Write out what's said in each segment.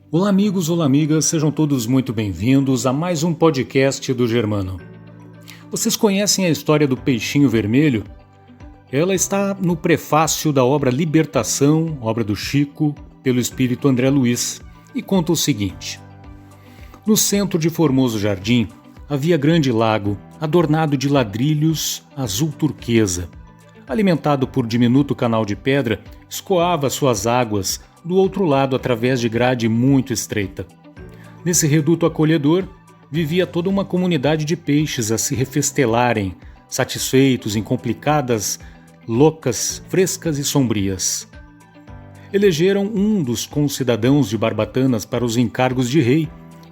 Olá amigos, olá amigas, sejam todos muito bem-vindos a mais um podcast do Germano. Vocês conhecem a história do peixinho vermelho? Ela está no prefácio da obra Libertação, obra do Chico, pelo espírito André Luiz, e conta o seguinte. No centro de formoso jardim havia grande lago, adornado de ladrilhos azul turquesa. Alimentado por diminuto canal de pedra, escoava suas águas do outro lado através de grade muito estreita. Nesse reduto acolhedor, vivia toda uma comunidade de peixes a se refestelarem, satisfeitos em complicadas, loucas, frescas e sombrias. Elegeram um dos concidadãos de Barbatanas para os encargos de rei,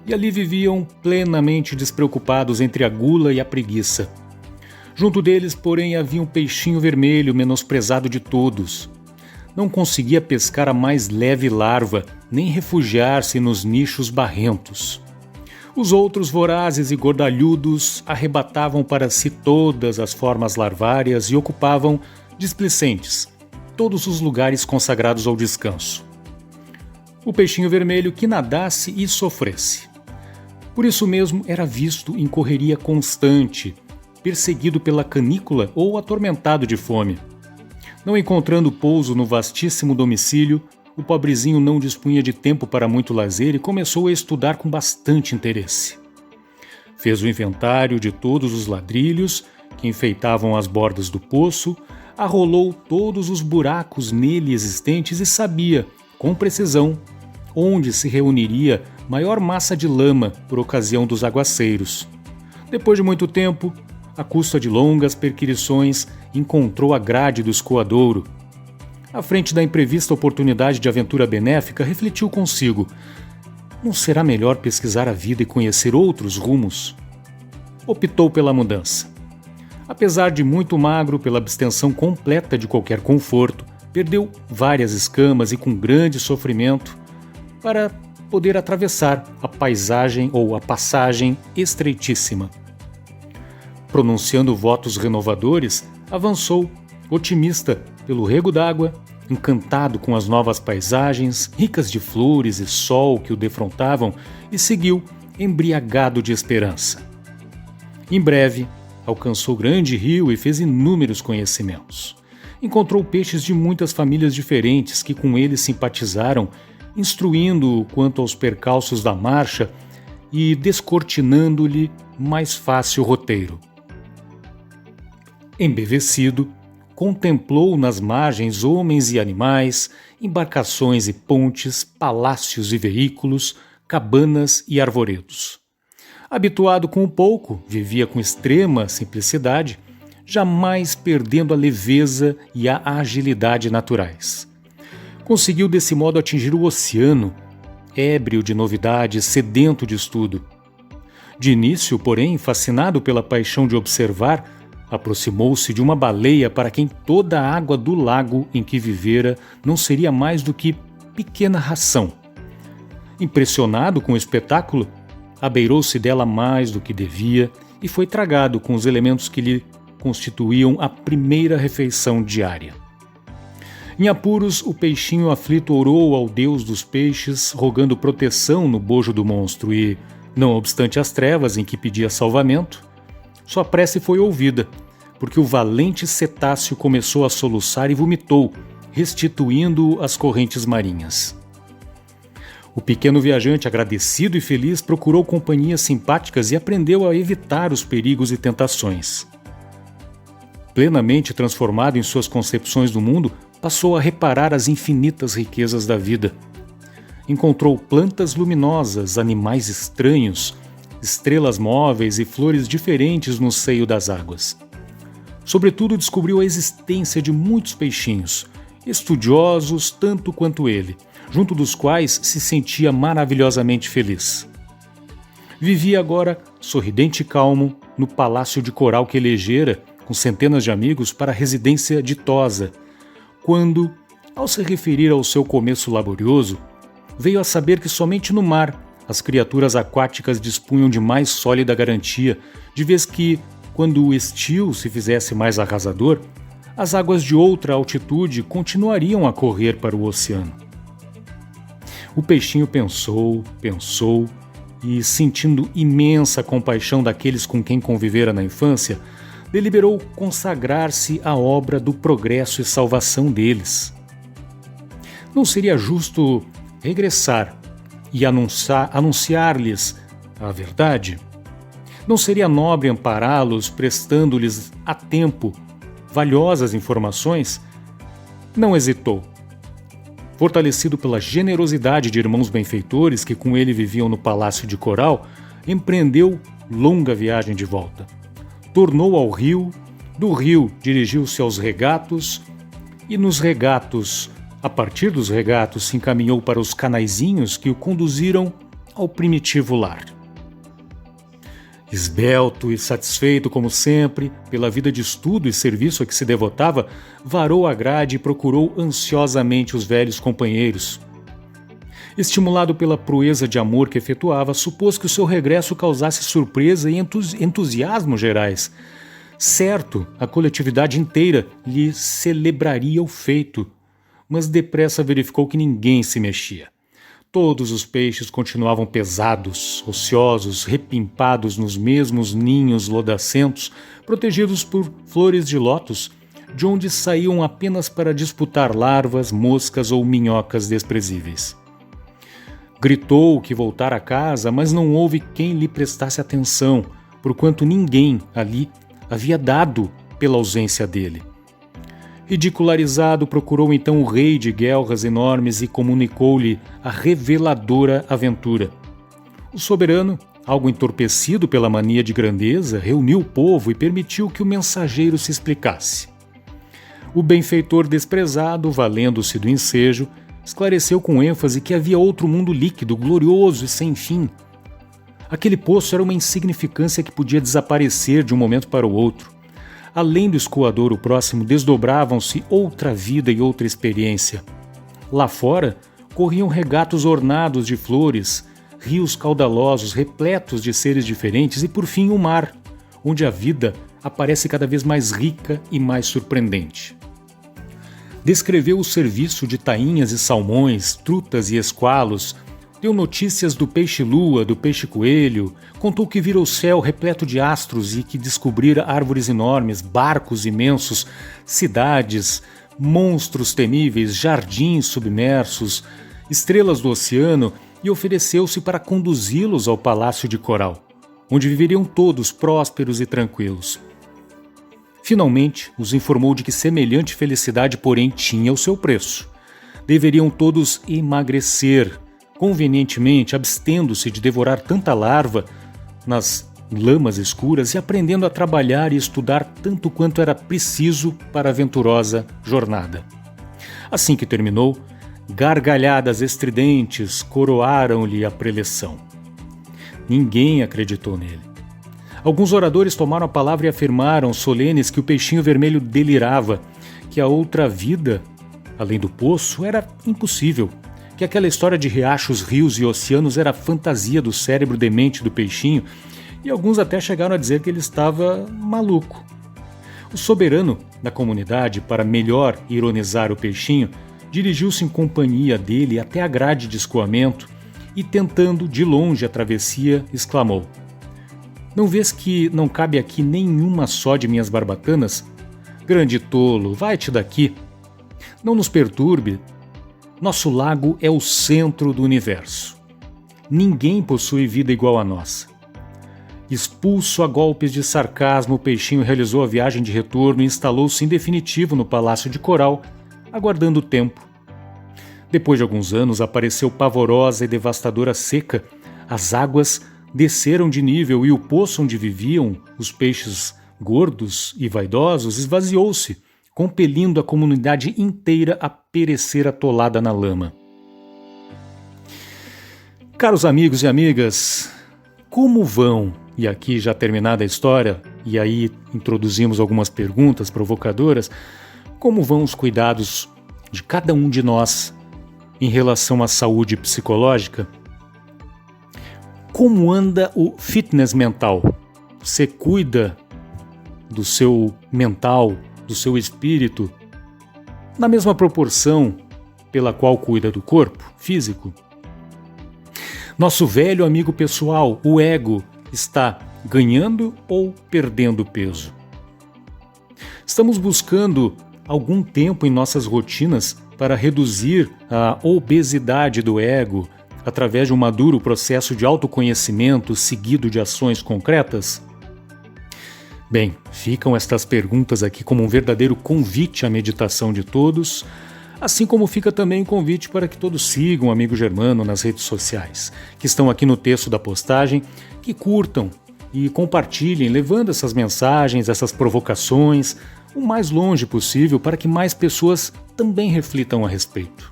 e ali viviam plenamente despreocupados entre a gula e a preguiça. Junto deles, porém, havia um peixinho vermelho menosprezado de todos. Não conseguia pescar a mais leve larva, nem refugiar-se nos nichos barrentos. Os outros, vorazes e gordalhudos, arrebatavam para si todas as formas larvárias e ocupavam, displicentes, todos os lugares consagrados ao descanso. O peixinho vermelho que nadasse e sofresse. Por isso mesmo era visto em correria constante, perseguido pela canícula ou atormentado de fome. Não encontrando pouso no vastíssimo domicílio, o pobrezinho não dispunha de tempo para muito lazer e começou a estudar com bastante interesse. Fez o inventário de todos os ladrilhos que enfeitavam as bordas do poço, arrolou todos os buracos nele existentes e sabia, com precisão, onde se reuniria maior massa de lama por ocasião dos aguaceiros. Depois de muito tempo, à custa de longas perquirições, encontrou a grade do escoadouro. À frente da imprevista oportunidade de aventura benéfica, refletiu consigo: não será melhor pesquisar a vida e conhecer outros rumos? Optou pela mudança. Apesar de muito magro pela abstenção completa de qualquer conforto, perdeu várias escamas e com grande sofrimento para poder atravessar a paisagem ou a passagem estreitíssima. Pronunciando votos renovadores, avançou, otimista, pelo rego d'água, encantado com as novas paisagens, ricas de flores e sol que o defrontavam, e seguiu, embriagado de esperança. Em breve, alcançou grande rio e fez inúmeros conhecimentos. Encontrou peixes de muitas famílias diferentes que com ele simpatizaram, instruindo-o quanto aos percalços da marcha e descortinando-lhe mais fácil roteiro. Embevecido, contemplou nas margens homens e animais, embarcações e pontes, palácios e veículos, cabanas e arvoredos. Habituado com o pouco, vivia com extrema simplicidade, jamais perdendo a leveza e a agilidade naturais. Conseguiu desse modo atingir o oceano, ébrio de novidades, sedento de estudo. De início, porém, fascinado pela paixão de observar, aproximou-se de uma baleia para quem toda a água do lago em que vivera não seria mais do que pequena ração. Impressionado com o espetáculo, abeirou-se dela mais do que devia e foi tragado com os elementos que lhe constituíam a primeira refeição diária. Em apuros, o peixinho aflito orou ao Deus dos peixes, rogando proteção no bojo do monstro e, não obstante as trevas em que pedia salvamento, sua prece foi ouvida, porque o valente cetáceo começou a soluçar e vomitou, restituindo-o às correntes marinhas. O pequeno viajante, agradecido e feliz, procurou companhias simpáticas e aprendeu a evitar os perigos e tentações. Plenamente transformado em suas concepções do mundo, passou a reparar as infinitas riquezas da vida. Encontrou plantas luminosas, animais estranhos, estrelas móveis e flores diferentes no seio das águas. Sobretudo, descobriu a existência de muitos peixinhos, estudiosos tanto quanto ele, junto dos quais se sentia maravilhosamente feliz. Vivia agora, sorridente e calmo, no palácio de coral que elegera, com centenas de amigos, para a residência ditosa, quando, ao se referir ao seu começo laborioso, veio a saber que somente no mar as criaturas aquáticas dispunham de mais sólida garantia, de vez que, quando o estio se fizesse mais arrasador, as águas de outra altitude continuariam a correr para o oceano. O peixinho pensou e, sentindo imensa compaixão daqueles com quem convivera na infância, deliberou consagrar-se à obra do progresso e salvação deles. Não seria justo regressar e anunciar-lhes a verdade? Não seria nobre ampará-los, prestando-lhes a tempo valiosas informações? Não hesitou. Fortalecido pela generosidade de irmãos benfeitores que com ele viviam no Palácio de Coral, empreendeu longa viagem de volta. Tornou ao rio, do rio dirigiu-se aos regatos e a partir dos regatos se encaminhou para os canaizinhos que o conduziram ao primitivo lar. Esbelto e satisfeito como sempre pela vida de estudo e serviço a que se devotava, varou a grade e procurou ansiosamente os velhos companheiros. Estimulado pela proeza de amor que efetuava, supôs que o seu regresso causasse surpresa e entusiasmo gerais. Certo, a coletividade inteira lhe celebraria o feito, mas depressa verificou que ninguém se mexia. Todos os peixes continuavam pesados, ociosos, repimpados nos mesmos ninhos lodacentos, protegidos por flores de lótus, de onde saíam apenas para disputar larvas, moscas ou minhocas desprezíveis. Gritou que voltara a casa, mas não houve quem lhe prestasse atenção, porquanto ninguém ali havia dado pela ausência dele. Ridicularizado, procurou então o rei de guelras enormes e comunicou-lhe a reveladora aventura. O soberano, algo entorpecido pela mania de grandeza, reuniu o povo e permitiu que o mensageiro se explicasse. O benfeitor desprezado, valendo-se do ensejo, esclareceu com ênfase que havia outro mundo líquido, glorioso e sem fim. Aquele poço era uma insignificância que podia desaparecer de um momento para o outro. Além do escoadouro próximo, desdobravam-se outra vida e outra experiência. Lá fora, corriam regatos ornados de flores, rios caudalosos, repletos de seres diferentes e, por fim, o mar, onde a vida aparece cada vez mais rica e mais surpreendente. Descreveu o serviço de tainhas e salmões, trutas e esqualos, deu notícias do peixe-lua, do peixe-coelho, contou que vira o céu repleto de astros e que descobrira árvores enormes, barcos imensos, cidades, monstros temíveis, jardins submersos, estrelas do oceano, e ofereceu-se para conduzi-los ao Palácio de Coral, onde viveriam todos prósperos e tranquilos. Finalmente, os informou de que semelhante felicidade, porém, tinha o seu preço. Deveriam todos emagrecer, convenientemente abstendo-se de devorar tanta larva nas lamas escuras e aprendendo a trabalhar e estudar tanto quanto era preciso para a aventurosa jornada. Assim que terminou, gargalhadas estridentes coroaram-lhe a preleção. Ninguém acreditou nele. Alguns oradores tomaram a palavra e afirmaram, solenes, que o peixinho vermelho delirava, que a outra vida, além do poço, era impossível, que aquela história de riachos, rios e oceanos era fantasia do cérebro demente do peixinho, e alguns até chegaram a dizer que ele estava maluco. O soberano da comunidade, para melhor ironizar o peixinho, dirigiu-se em companhia dele até a grade de escoamento e, tentando de longe a travessia, exclamou: "Não vês que não cabe aqui nenhuma só de minhas barbatanas? Grande tolo, vai-te daqui! Não nos perturbe. Nosso lago é o centro do universo. Ninguém possui vida igual a nossa." Expulso a golpes de sarcasmo, o peixinho realizou a viagem de retorno e instalou-se em definitivo no Palácio de Coral, aguardando o tempo. Depois de alguns anos, apareceu pavorosa e devastadora seca. As águas desceram de nível e o poço onde viviam os peixes gordos e vaidosos esvaziou-se, compelindo a comunidade inteira a perecer atolada na lama. Caros amigos e amigas, como vão? E aqui já terminada a história, e aí introduzimos algumas perguntas provocadoras, como vão os cuidados de cada um de nós em relação à saúde psicológica? Como anda o fitness mental? Você cuida do seu mental, do seu espírito, na mesma proporção pela qual cuida do corpo físico? Nosso velho amigo pessoal, o ego, está ganhando ou perdendo peso? Estamos buscando algum tempo em nossas rotinas para reduzir a obesidade do ego através de um maduro processo de autoconhecimento seguido de ações concretas? Bem, ficam estas perguntas aqui como um verdadeiro convite à meditação de todos, assim como fica também o convite para que todos sigam o Amigo Germano nas redes sociais, que estão aqui no texto da postagem, que curtam e compartilhem, levando essas mensagens, essas provocações, o mais longe possível para que mais pessoas também reflitam a respeito.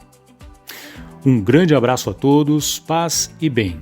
Um grande abraço a todos, paz e bem.